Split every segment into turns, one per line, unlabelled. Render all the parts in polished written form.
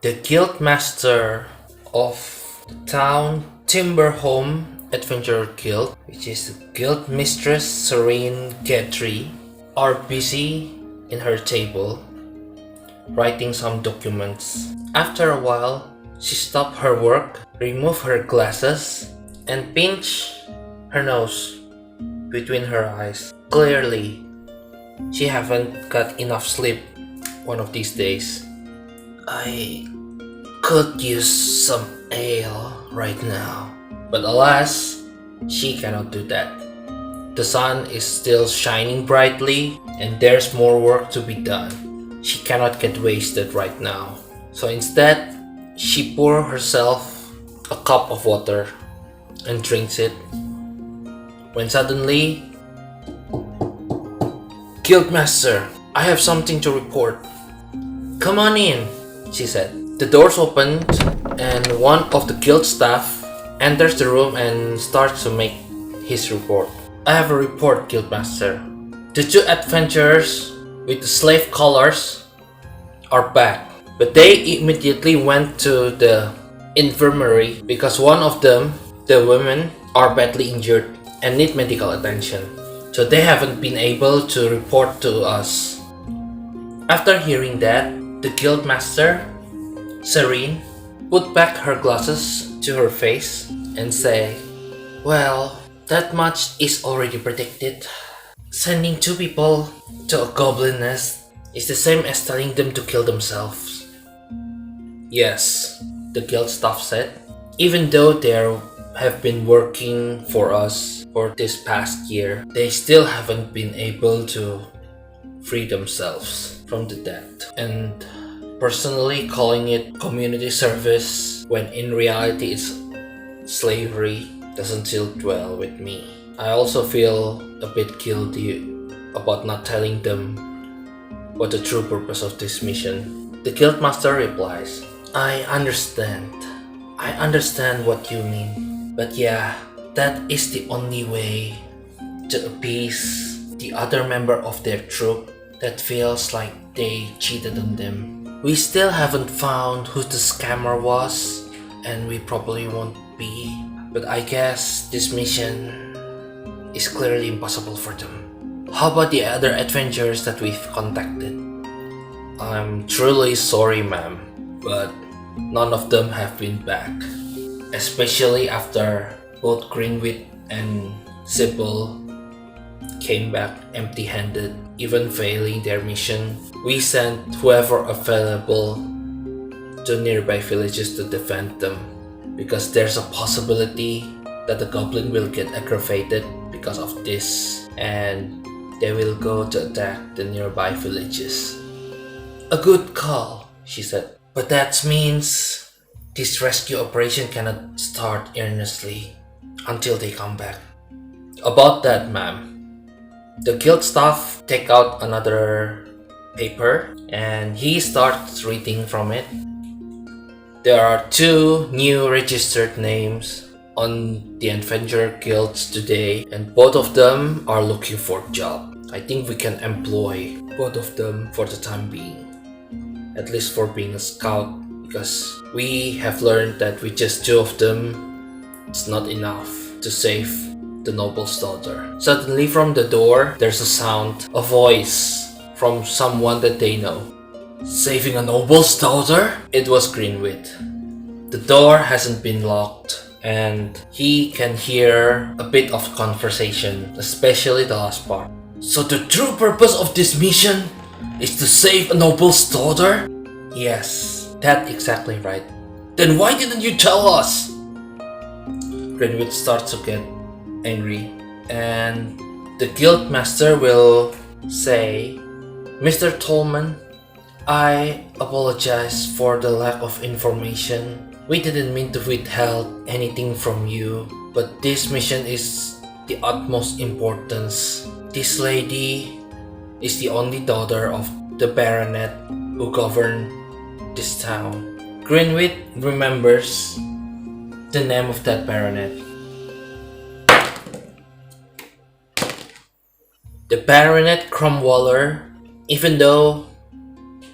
The guildmaster of the town Timberhome Adventurer Guild, which is the guild mistress Serene Getry, are busy in her table writing some documents. After a while, she stopped her work, removed her glasses, and pinched her nose between her eyes. Clearly, she haven't got enough sleep one of these days. I could use some ale right now, but alas, she cannot do that. The sun is still shining brightly and there's more work to be done. She cannot get wasted right now. So instead, she pours herself a cup of water and drinks it. When suddenly, Guildmaster, I have something to report. Come on in, she said. The doors opened and one of the guild staff enters the room and starts to make his report. I have a report, Guildmaster. The two adventurers with the slave collars are back, but they immediately went to the infirmary because one of them, the women, are badly injured and need medical attention. So they haven't been able to report to us. After hearing that, the guildmaster, Serene, put back her glasses to her face and say, well, that much is already predicted. Sending two people to a goblin nest is the same as telling them to kill themselves. Yes, the guild staff said. Even though they have been working for us for this past year, they still haven't been able to free themselves from the death. And personally calling it community service when in reality it's slavery doesn't sit well with me. I also feel a bit guilty about not telling them what the true purpose of this mission. The guildmaster replies, I understand what you mean, but yeah, that is the only way to appease the other member of their troop that feels like they cheated on them. We still haven't found who the scammer was, and we probably won't be, but I guess this mission is clearly impossible for them. How about the other adventurers that we've contacted? I'm truly sorry, ma'am, but none of them have been back, especially after both Grinwit and Sybil came back empty-handed, even failing their mission. We sent whoever available to nearby villages to defend them, because there's a possibility that the goblin will get aggravated because of this and they will go to attack the nearby villages. A good call, she said, but that means this rescue operation cannot start earnestly until they come back. About that, ma'am, the guild staff take out another paper and he starts reading from it. There are two new registered names on the adventurer guilds today and both of them are looking for a job. I think we can employ both of them for the time being, at least for being a scout, because we have learned that with just two of them it's not enough to save the noble's daughter. Suddenly from the door there's a sound, a voice from someone that they know. Saving a noble's daughter? It was Grinwit. The door hasn't been locked and he can hear a bit of conversation, especially the last part. So the true purpose of this mission is to save a noble's daughter? Yes, that's exactly right. Then why didn't you tell us? Grinwit starts to get angry and the guildmaster will say, Mr. Tolman, I apologize for the lack of information. We didn't mean to withhold anything from you, but this mission is the utmost importance. This lady is the only daughter of the baronet who governed this town. Grinwit remembers the name of that baronet. The Baronet Cromwaller, even though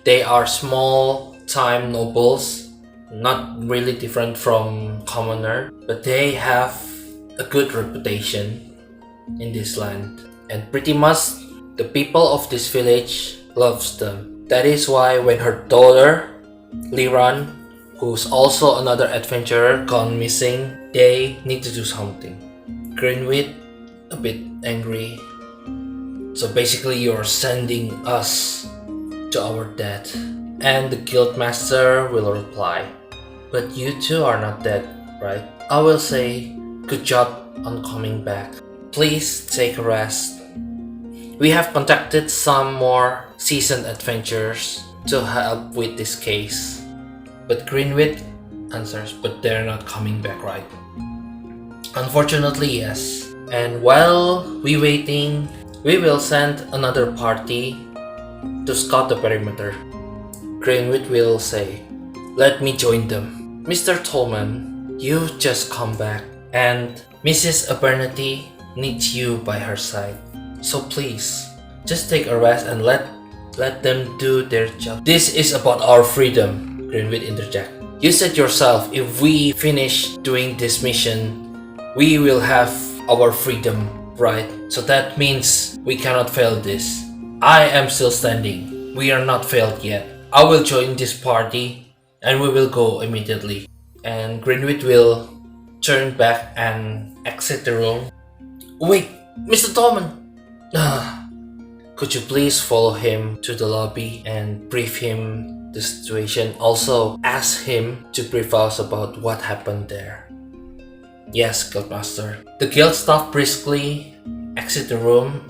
they are small time nobles, not really different from commoner, but they have a good reputation in this land, and pretty much the people of this village loves them. That is why when her daughter Liran, who's also another adventurer, gone missing, they need to do something. Grinwit a bit angry. So basically you're sending us to our death. And the guildmaster will reply, but you two are not dead, right? I will say, good job on coming back. Please take a rest. We have contacted some more seasoned adventurers to help with this case. But Grinwit answers, but they're not coming back, right? Unfortunately, yes. And while we waiting, we will send another party to scout the perimeter. Grinwit will say, let me join them. Mr. Tolman, you just come back, and Mrs. Abernathy needs you by her side. So please, just take a rest and let them do their job. This is about our freedom, Grinwit interjects. You said yourself, if we finish doing this mission, we will have our freedom, right? So that means we cannot fail this. I am still standing. We are not failed yet. I will join this party and we will go immediately. And Grinwit will turn back and exit the room. Wait, Mr. Tolman! Could you please follow him to the lobby and brief him the situation? Also, ask him to brief us about what happened there. Yes, Guildmaster. The guild staff briskly exit the room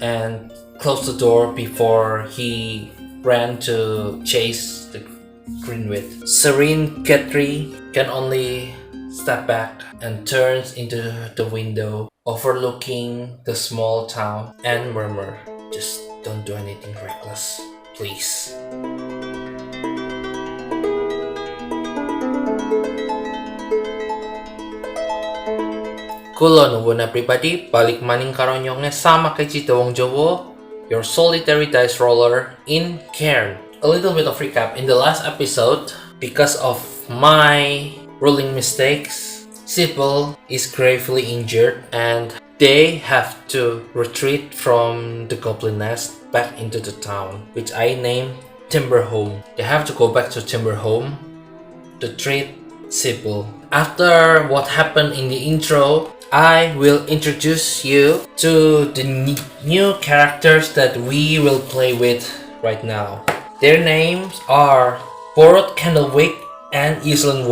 and close the door before he ran to chase the Grinwit. Serene Ketri can only step back and turns into the window overlooking the small town and murmur, just don't do anything reckless, please. Kulo nuwuna pribadi, balik maning karonyonge SamAkechi Wong Jowo, your solitary dice roller in CAIRN. A little bit of recap. In the last episode, because of my rolling mistakes, Sybil is gravely injured and they have to retreat from the goblin nest back into the town, which I named Timberhome. They have to go back to Timberhome to treat Sybil. After what happened in the intro, I will introduce you to the new characters that we will play with right now. Their names are Boroth and Yslen.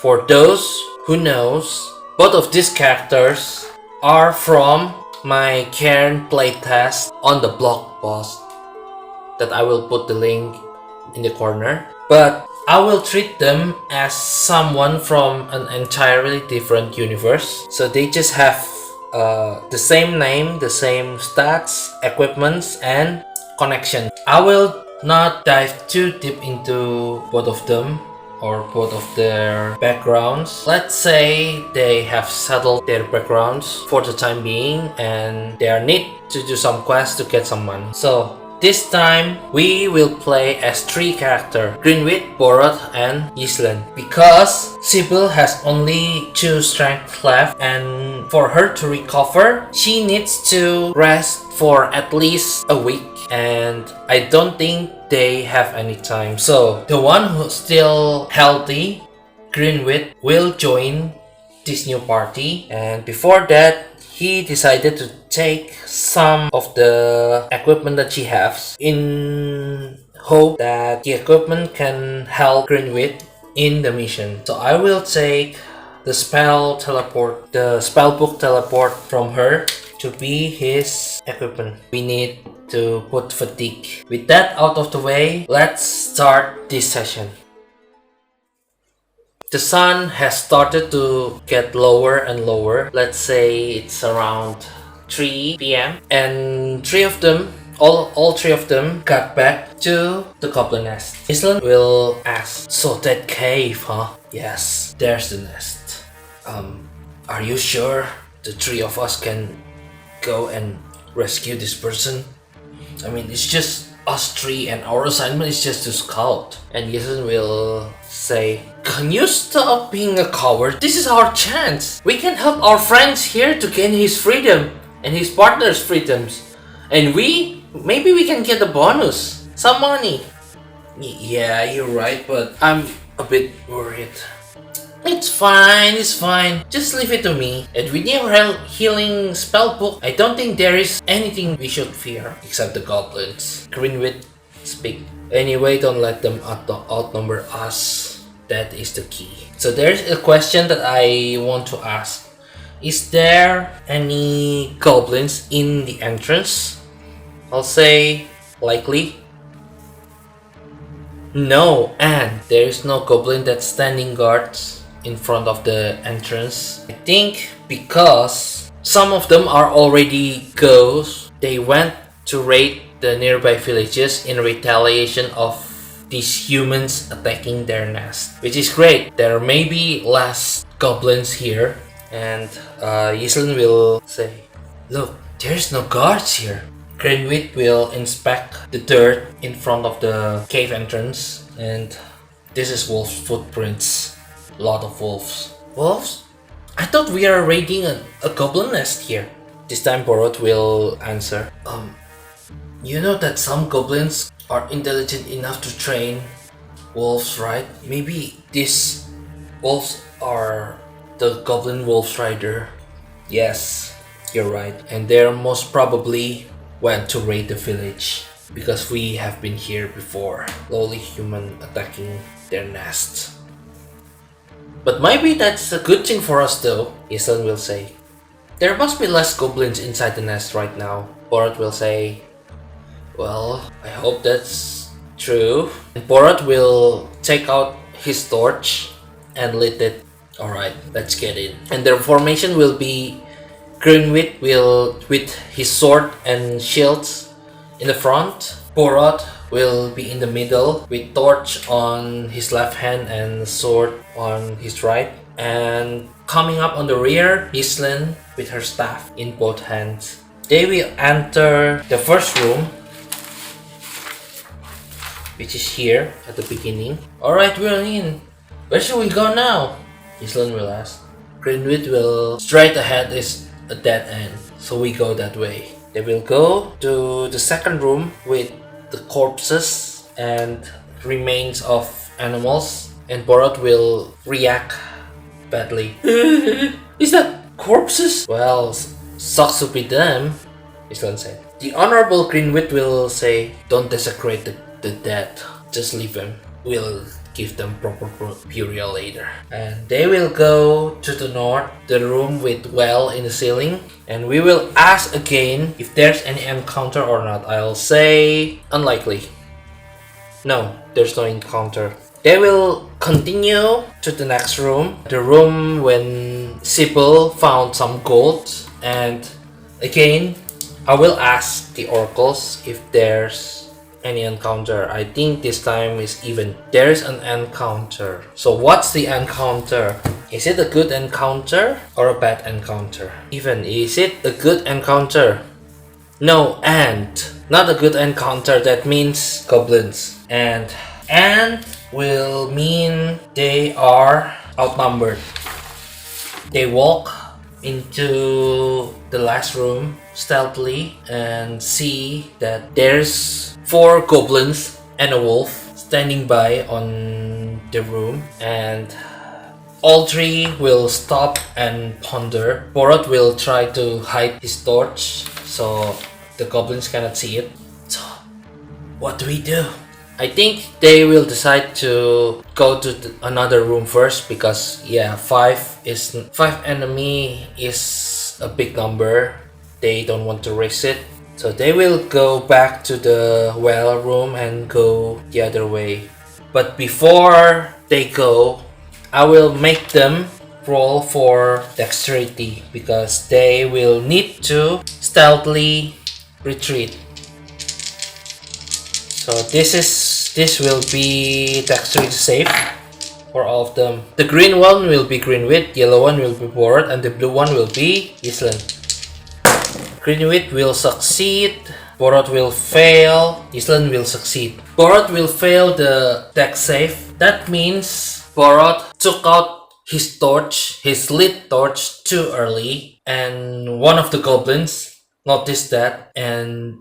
For those who knows, both of these characters are from my CAIRN playtest on the blog post that I will put the link in the corner. But I will treat them as someone from an entirely different universe. So they just have the same name, the same stats, equipments, and connection. I will not dive too deep into both of them or both of their backgrounds. Let's say they have settled their backgrounds for the time being and they are need to do some quests to get some money. So this time we will play as three characters, Grinwit, Boroth, and Yslen. Because Sybil has only 2 strength left and for her to recover, she needs to rest for at least a week. And I don't think they have any time. So the one who's still healthy, Grinwit, will join this new party. And before that, he decided to take some of the equipment that she has in hope that the equipment can help Grinwit in the mission. So I will take the spellbook teleport from her to be his equipment. We need to put fatigue. With that out of the way, let's start this session. The sun has started to get lower and lower. Let's say it's around 3 p.m. and all three of them got back to the goblin nest. Yslen will ask, so that cave, huh? Yes, there's the nest. Are you sure the 3 of us can go and rescue this person? I mean, it's just us three and our assignment is just to scout. And Yslen will say, can you stop being a coward? This is our chance. We can help our friends here to gain his freedom and his partner's freedoms. And maybe we can get a bonus. Some money. Yeah, you're right, but I'm a bit worried. It's fine. Just leave it to me. And with your healing spell book, I don't think there is anything we should fear. Except the goblins. Grinwit speak. Anyway, don't let them outnumber us. That is the key. So there's a question that I want to ask. Is there any goblins in the entrance? I'll say likely. No, and there is no goblin that's standing guards in front of the entrance. I think because some of them are already ghosts. They went to raid the nearby villages in retaliation of these humans attacking their nest, which is great. There may be less goblins here, and Yslen will say, look, there's no guards here. Grinwit will inspect the dirt in front of the cave entrance, and this is wolf footprints. A lot of wolves. Wolves? I thought we are raiding a goblin nest here. This time Boroth will answer. You know that some goblins are intelligent enough to train wolves, right? Maybe these wolves are the goblin wolf rider. Yes, you're right. And they're most probably went to raid the village because we have been here before. Lowly human attacking their nest. But maybe that's a good thing for us though, Yslen will say. There must be less goblins inside the nest right now. Boroth will say, well, I hope that's true. And Boroth will take out his torch and lit it. Alright, let's get in. And the formation will be Grinwit will with his sword and shields in the front. Boroth will be in the middle with torch on his left hand and sword on his right. And coming up on the rear, Yslen with her staff in both hands. They will enter the first room, which is here at the beginning. Alright, we're in. Where should we go now? Yslen will ask. Grinwit will straight ahead is a dead end, so we go that way. They will go to the second room with the corpses and remains of animals, and Boroth will react badly. Is that corpses? Well, sucks to be them, Yslen said. The Honorable Grinwit will say, don't desecrate the dead, just leave them. We'll give them proper burial later. And they will go to the north, the room with well in the ceiling, and we will ask again if there's any encounter or not. I'll say unlikely. No, there's no encounter. They will continue to the next room, the room when Sybil found some gold, and again I will ask the oracles if there's any encounter. I think this time is even. There's an encounter. So what's the encounter? Is it a good encounter or a bad encounter? Even, is it a good encounter? No, and not a good encounter. That means goblins. And will mean they are outnumbered. They walk into the last room stealthily and see that there's 4 goblins and a wolf standing by on the room, and all 3 will stop and ponder. Boroth will try to hide his torch so the goblins cannot see it. So what do we do? I think they will decide to go to another room first because yeah, 5 enemy is a big number. They don't want to risk it. So they will go back to the well room and go the other way. But before they go, I will make them roll for dexterity because they will need to stealthily retreat. So this will be dexterity save for all of them. The green one will be Grinwit, yellow one will be Boroth, and the blue one will be Yslen. Grinwit will succeed Boroth will fail, Yslen will succeed. Boroth will fail the deck save. That means Boroth took out his torch, his lit torch, too early, and one of the goblins noticed that, and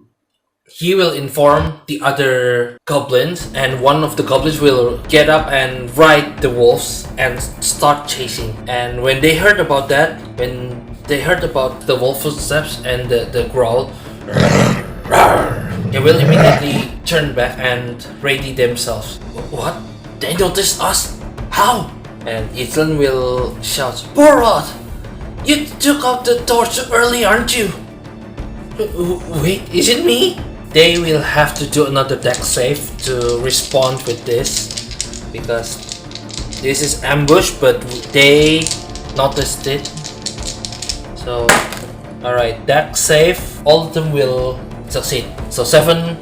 he will inform the other goblins, and one of the goblins will get up and ride the wolves and start chasing. And when they heard about that, when they heard about the wolf footsteps and the growl, they will immediately turn back and ready themselves. What? They noticed us? How? And Yslen will shout, Boroth! You took out the torch too early, aren't you? Wait, is it me? They will have to do another deck save to respond with this, because this is ambush, but they noticed it. So, alright, deck save, all of them will succeed. So 7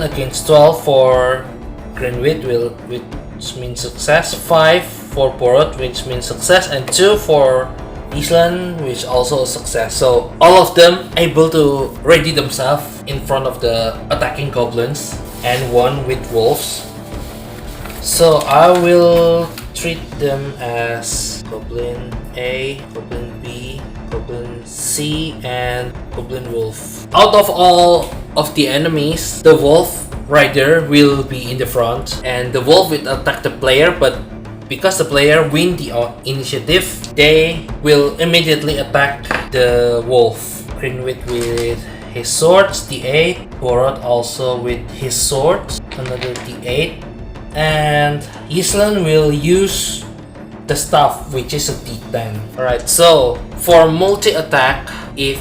against 12 for Grinwit, which means success, 5 for Boroth, which means success, and 2 for Yslen, which also a success. So all of them able to ready themselves in front of the attacking goblins, and one with wolves. So I will treat them as Goblin A, Goblin B, Goblin C, and Goblin Wolf. Out of all of the enemies, the Wolf Rider will be in the front, and the Wolf will attack the player, but because the player win the initiative, they will immediately attack the Wolf. Grinwit with his swords, D8, Boroth also with his swords, another D8, and Yslen will use the staff, which is a D10. Alright, so for multi-attack, if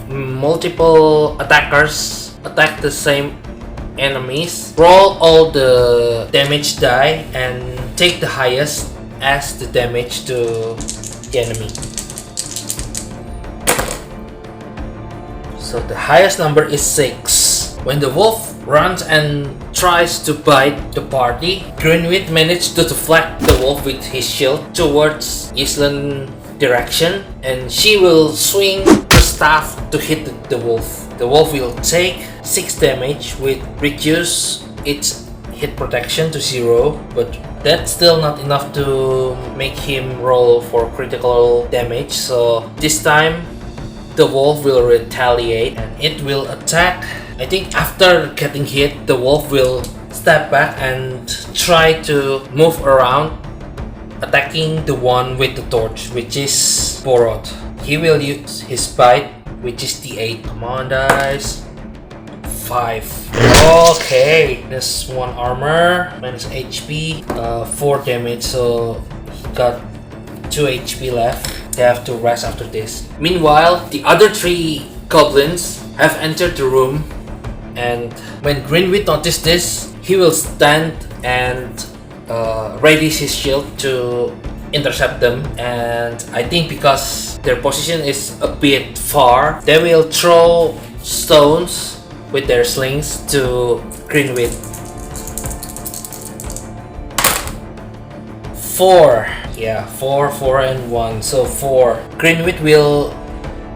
multiple attackers attack the same enemies, roll all the damage die and take the highest as the damage to the enemy. So the highest number is 6. When the wolf runs and tries to bite the party, Grinwit managed to deflect the wolf with his shield towards Yslen direction, and she will swing the staff to hit the wolf. The wolf will take 6 damage, with reduce its hit protection to 0, but that's still not enough to make him roll for critical damage. So this time the wolf will retaliate and it will attack. I think after getting hit, the wolf will step back and try to move around, attacking the one with the torch, which is Boroth. He will use his bite, which is D8. Come on, dice. 5. Okay, there's 1 armor, minus HP, 4 damage, so he got 2 HP left. They have to rest after this. Meanwhile, the other 3 goblins have entered the room, and when Grinwit noticed this, he will stand and raise his shield to intercept them. And I think because their position is a bit far, they will throw stones with their slings to Grinwit. 4. Yeah, 4, 4, and 1. So 4. Grinwit will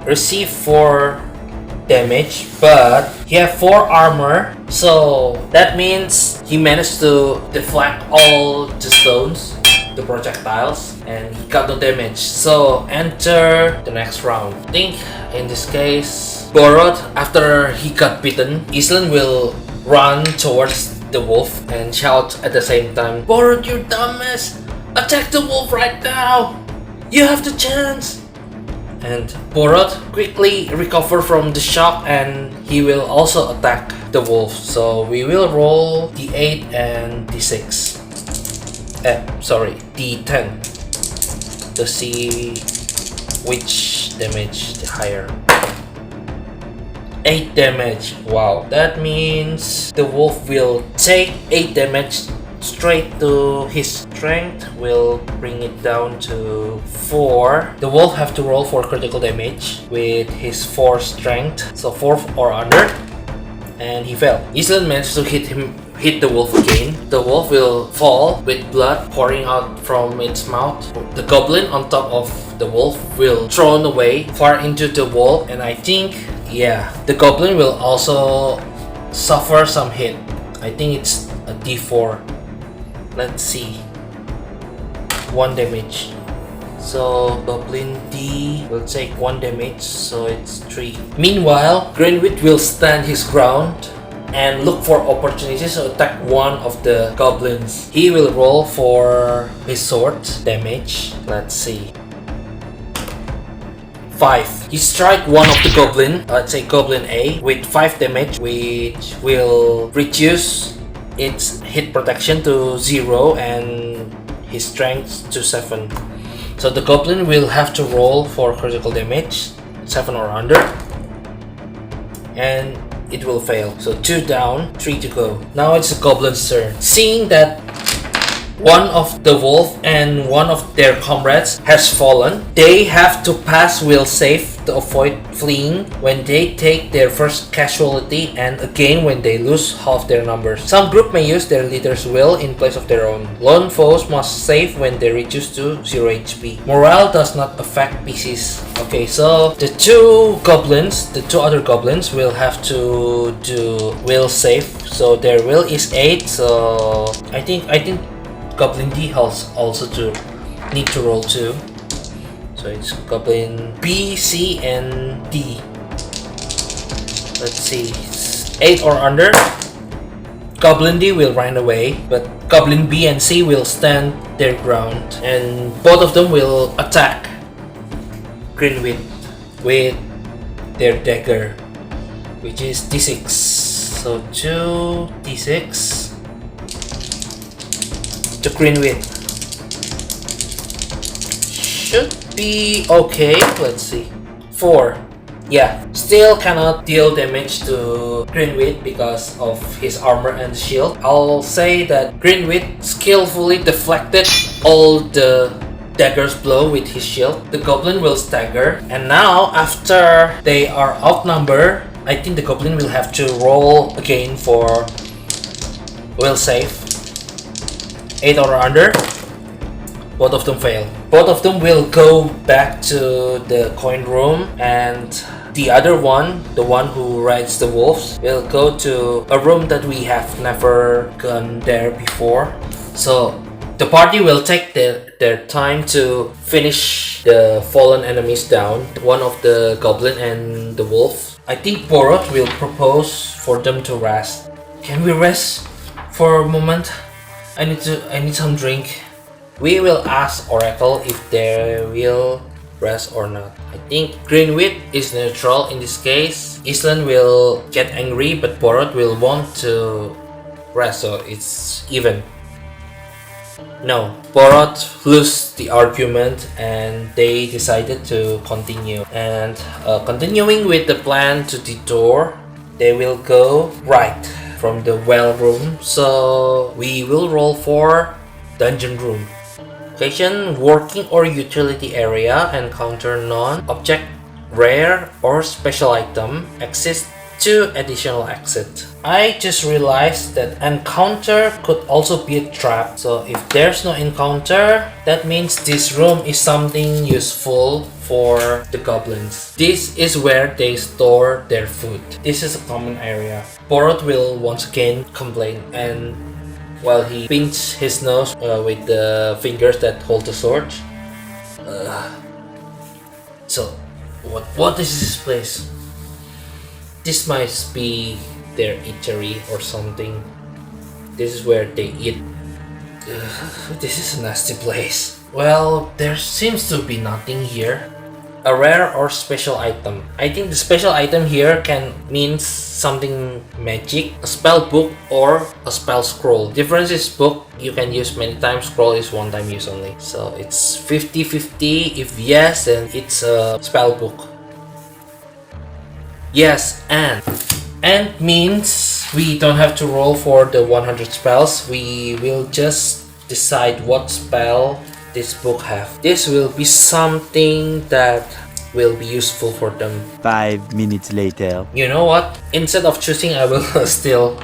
receive 4 damage, but he has 4 armor, so that means he managed to deflect all the stones, the projectiles, and he got no damage. So enter the next round. I think in this case, Boroth, after he got bitten, Yslen will run towards the wolf and shout at the same time, Boroth, you dumbass! Attack the wolf right now! You have the chance! And Boroth quickly recover from the shock, and he will also attack the wolf. So we will roll D8 and D6. Sorry, D10 to see which damage the higher. 8 damage. Wow, that means the wolf will take 8 damage straight to his strength, will bring it down to 4. The wolf have to roll for critical damage with his 4 strength, so 4 or under, and he fell. Yslen managed to hit the wolf again. The wolf will fall with blood pouring out from its mouth. The goblin on top of the wolf will thrown away far into the wall, and I think Yeah, the goblin will also suffer some hit. I think it's a d4. Let's see. 1 damage. So goblin D will take 1 damage, so it's 3. Meanwhile, Grinwit will stand his ground and look for opportunities to attack one of the goblins. He will roll for his sword damage. Let's see. 5. He strike one of the goblin, let's say goblin A, with 5 damage, which will reduce its hit protection to 0 and his strength to 7. So the goblin will have to roll for critical damage, 7 or under, and it will fail. So 2 down, 3 to go. Now it's the goblin's turn. Seeing that one of the wolf and one of their comrades has fallen, they have to pass will save to avoid fleeing when they take their first casualty, and again when they lose half their numbers. Some group may use their leader's will in place of their own. Lone foes must save when they reduce to 0 HP. Morale does not affect PCs. Okay, so the two other goblins will have to do will save. So their will is 8. So I think Goblin D has also to need to roll 2. So it's Goblin B, C, and D. Let's see. It's 8 or under. Goblin D will run away, but Goblin B and C will stand their ground, and both of them will attack Grinwit with their dagger, which is D6. So 2 D6 to Grinwit. Should be okay. Let's see. 4. Yeah, still cannot deal damage to Grinwit because of his armor and shield. I'll say that Grinwit skillfully deflected all the dagger's blow with his shield. The goblin will stagger, and now after they are outnumbered, I think the goblin will have to roll again for will save. 8 or under. Both of them fail. Both of them will go back to the coin room, and the other one, the one who rides the wolves, will go to a room that we have never gone there before. So the party will take their time to finish the fallen enemies down, one of the goblin and the wolf. I think Boroth will propose for them to rest. Can we rest for a moment? I need some drink. We will ask Oracle if they will rest or not. I think Grinwit is neutral in this case. Yslen will get angry, but Boroth will want to rest, so it's even. No, Boroth lost the argument and they decided to continue. And continuing with the plan to the door, they will go right from the well room. So we will roll for dungeon room. Location, working or utility area, encounter none, object, rare or special item, exit 2 additional exit. I just realized that encounter could also be a trap. So if there's no encounter, that means this room is something useful for the goblins. This is where they store their food. This is a common area. Boroth will once again complain, and while he pinches his nose with the fingers that hold the sword. So, what is this place? This must be their eatery or something. This is where they eat. This is a nasty place. Well, there seems to be nothing here. A rare or special item. I think the special item here can mean something magic, a spell book or a spell scroll. Difference is book you can use many times, scroll is one time use only. So it's 50-50. If yes, then it's a spell book. Yes, and means we don't have to roll for the 100 spells. We will just decide what spell this book have. This will be something that will be useful for them.
5 minutes later.
You know what? Instead of choosing, I will still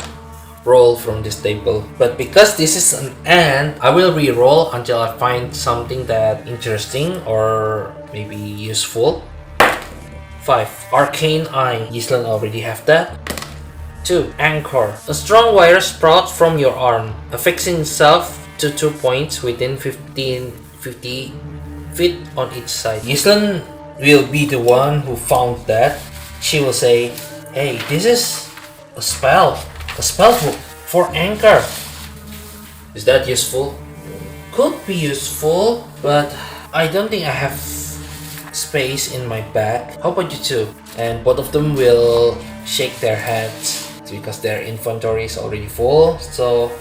roll from this table. But because this is an and, I will re-roll until I find something that interesting or maybe useful. 5. Arcane Eye. Yslen already have that. 2. Anchor. A strong wire sprouts from your arm, affixing itself to 2 points within 50 feet on each side. Yslen will be the one who found that. She will say, hey, this is a spell book for anchor. Is that useful? Could be useful, but I don't think I have space in my bag. How about you two? And both of them will shake their heads because their inventory is already full. So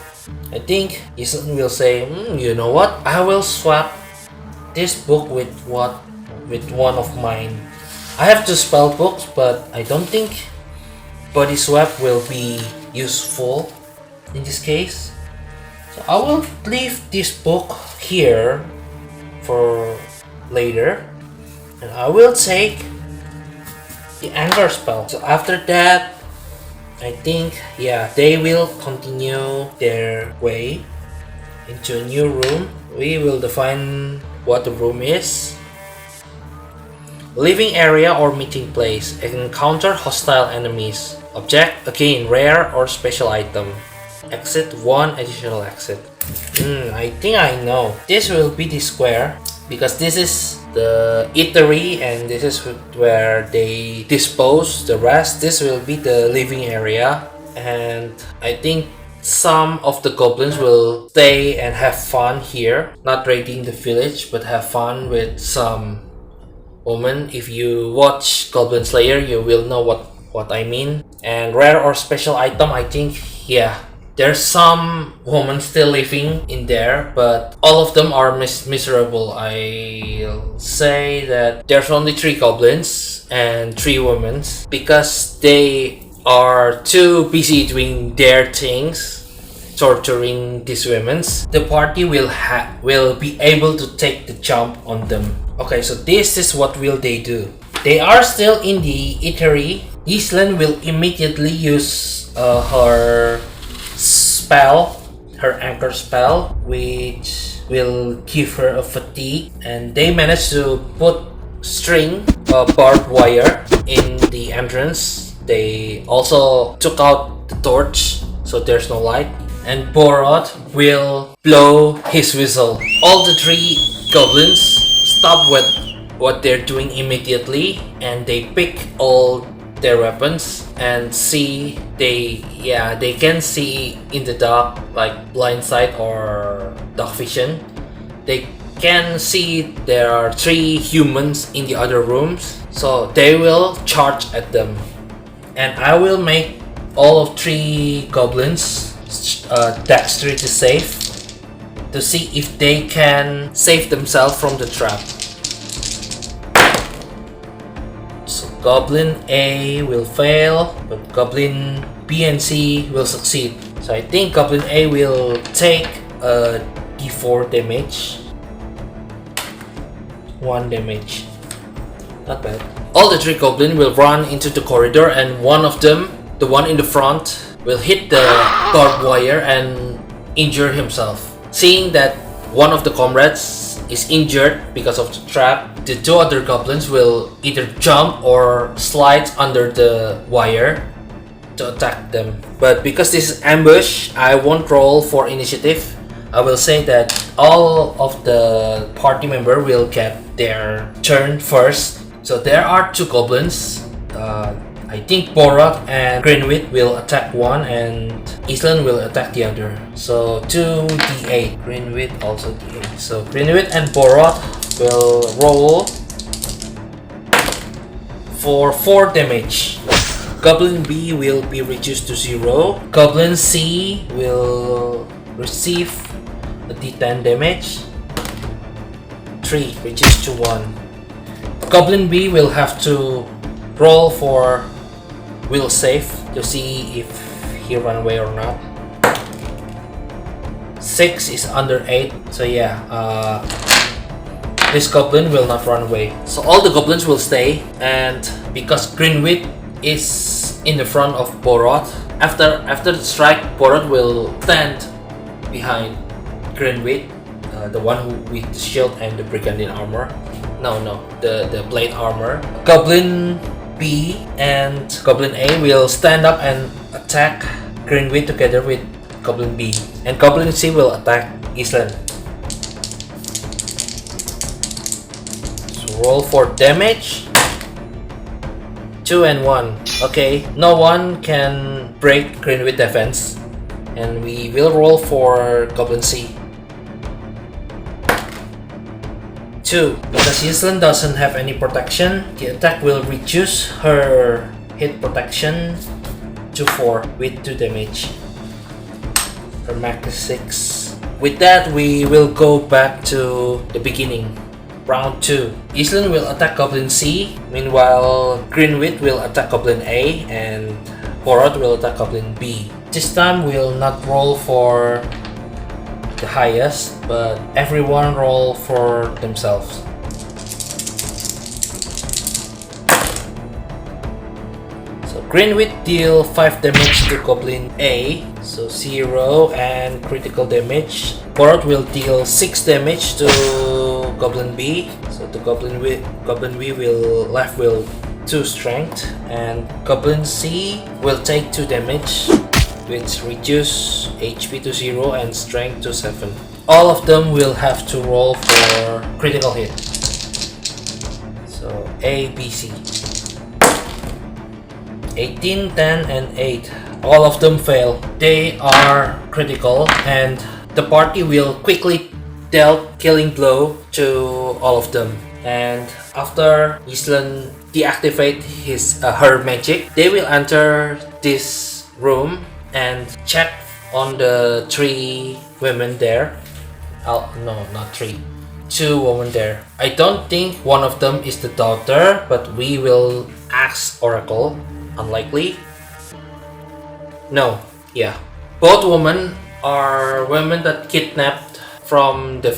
I think Yslen will say, you know what? I will swap this book with one of mine. I have 2 spell books, but I don't think body swap will be useful in this case. So I will leave this book here for later, and I will take the anchor spell. So after that, I think they will continue their way into a new room. We will define what the room is. Living area or meeting place. Encounter hostile enemies. Object, again, rare or special item. Exit, 1 additional exit. I think I know. This will be the square because this is the eatery and this is where they dispose the rest. This will be the living area, and I think some of the goblins will stay and have fun here, not raiding the village but have fun with some women. If you watch Goblin Slayer, you will know what I mean. And rare or special item, I think there's some women still living in there, but all of them are miserable. I'll say that there's only 3 goblins and 3 women because they are too busy doing their things, torturing these women. The party will be able to take the jump on them. Okay, so this is what will they do. They are still in the eatery. Yslen will immediately use her spell, her anchor spell, which will give her a fatigue, and they managed to put string, barbed wire in the entrance. They also took out the torch, so there's no light, and Boroth will blow his whistle. All the 3 goblins stop with what they're doing immediately, and they pick all their weapons and see. They can see in the dark, like blind sight or dark vision. They can see there are 3 humans in the other rooms, so they will charge at them, and I will make all of 3 goblins dexterity save to see if they can save themselves from the trap. So Goblin A will fail, but Goblin B and C will succeed. So I think Goblin A will take a d4 damage. 1 damage. Not bad. All the 3 goblins will run into the corridor, and one of them, the one in the front, will hit the barbed wire and injure himself. Seeing that one of the comrades is injured because of the trap, the 2 other goblins will either jump or slide under the wire to attack them. But because this is ambush, I won't roll for initiative. I will say that all of the party member will get their turn first. So there are 2 goblins. I think Boroth and Grinwit will attack one, and Yslen will attack the other. So 2d8. Grinwit also d8. So Grinwit and Boroth will roll for 4 damage. Goblin B will be reduced to 0. Goblin C will receive a d10 damage. 3 reduced to 1. Goblin B will have to roll for will save to see if he run away or not. 6 is under 8, so this goblin will not run away. So all the goblins will stay, and because Grinwit is in the front of Boroth, after the strike, Boroth will stand behind Grinwit, the one who with the shield and the brigandine armor. No, the plate armor. Goblin B and Goblin A will stand up and attack Grinwit together with Goblin B. And Goblin C will attack Yslen. So roll for damage. 2 and 1. Okay, no one can break Grinwit defense. And we will roll for Goblin C. 2. Because Yslen doesn't have any protection, the attack will reduce her hit protection to 4 with 2 damage. Her max is 6. With that, we will go back to the beginning. Round 2. Yslen will attack Goblin C, meanwhile Grinwit will attack Goblin A and Boroth will attack Goblin B. This time we'll not roll for the highest, but everyone roll for themselves. So Grinwit deal 5 damage to Goblin A, so 0 and critical damage. Boroth will deal 6 damage to Goblin B, so the Goblin B will left will 2 strength, and Goblin C will take 2 damage, which reduce HP to 0 and strength to 7. All of them will have to roll for critical hit. So A, B, C. 18, 10 and 8. All of them fail. They are critical and the party will quickly deal killing blow to all of them. And after Yslen deactivate her magic, they will enter this room and check on the 3 women there. Oh, no, not 3. 2 women there. I don't think one of them is the daughter, but we will ask Oracle. Unlikely. No, yeah. Both women are women that kidnapped from the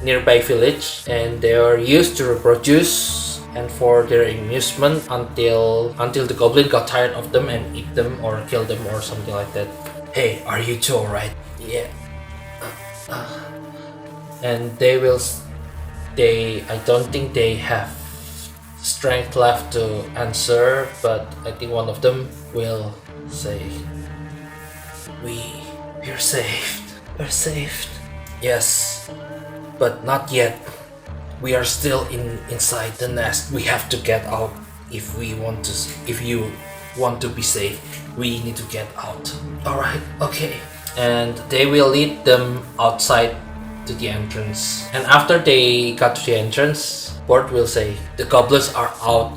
nearby village, and they are used to reproduce and for their amusement until the goblin got tired of them and eat them or kill them or something like that. Hey, are you two alright? Yeah. And I don't think they have strength left to answer, but I think one of them will say, We're saved. We're saved. Yes, but not yet. We are still inside the nest. We have to get out if you want to be safe. We need to get out. Alright, okay. And they will lead them outside to the entrance. And after they got to the entrance, Boroth will say, the goblins are out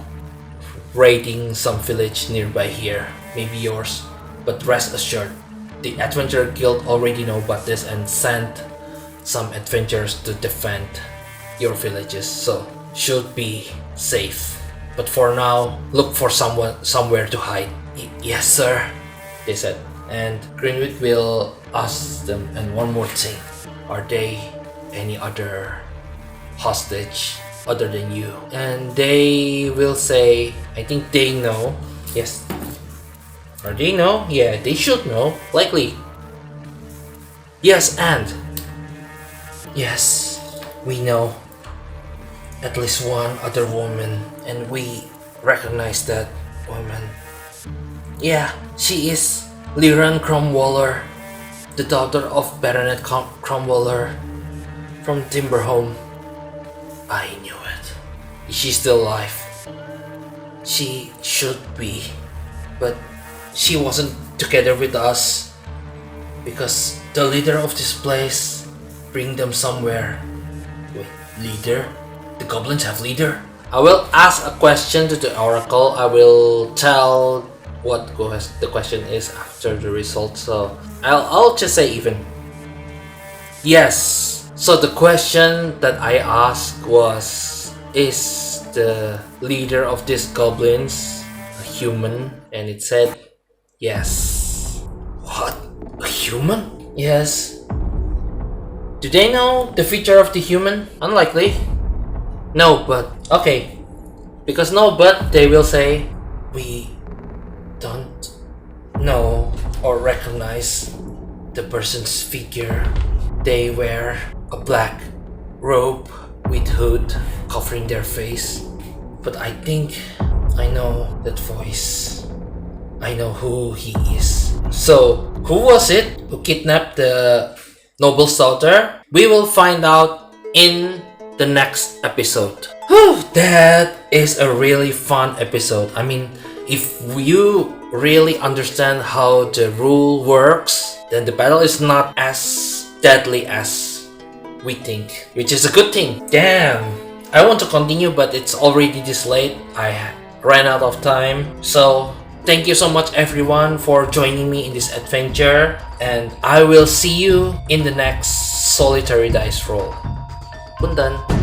raiding some village nearby here. Maybe yours. But rest assured, the Adventurer Guild already know about this and sent some adventurers to defend your villages, so should be safe. But for now, look for somewhere to hide. Yes, sir, they said. And Grinwit will ask them, and one more thing, are they any other hostage other than you? And they will say, I think they know. Yes. Or they know? Yeah, they should know. Likely. Yes, and yes, we know at least one other woman, and we recognize that woman. Yeah, she is Liran Cromwaller, the daughter of Baronet Cromwaller from Timberhome. I knew it. She's still alive. She should be, but she wasn't together with us because the leader of this place bring them somewhere. Wait, leader? The goblins have leader? I will ask a question to the oracle. I will tell what the question is after the result, so I'll just say even. Yes. So the question that I asked was, is the leader of these goblins a human? And it said yes. What? A human? Yes. Do they know the feature of the human? Unlikely. No, but okay. Because no, but they will say, we don't know or recognize the person's figure. They wear a black robe with hood covering their face. But I think I know that voice. I know who he is. So, who was it who kidnapped the noble's daughter? We will find out in the next episode. Whew, that is a really fun episode. I mean, if you really understand how the rule works, then the battle is not as deadly as we think, which is a good thing. Damn, I want to continue, but it's already this late. I ran out of time. So thank you so much everyone for joining me in this adventure, and I will see you in the next solitary dice roll. Pundan.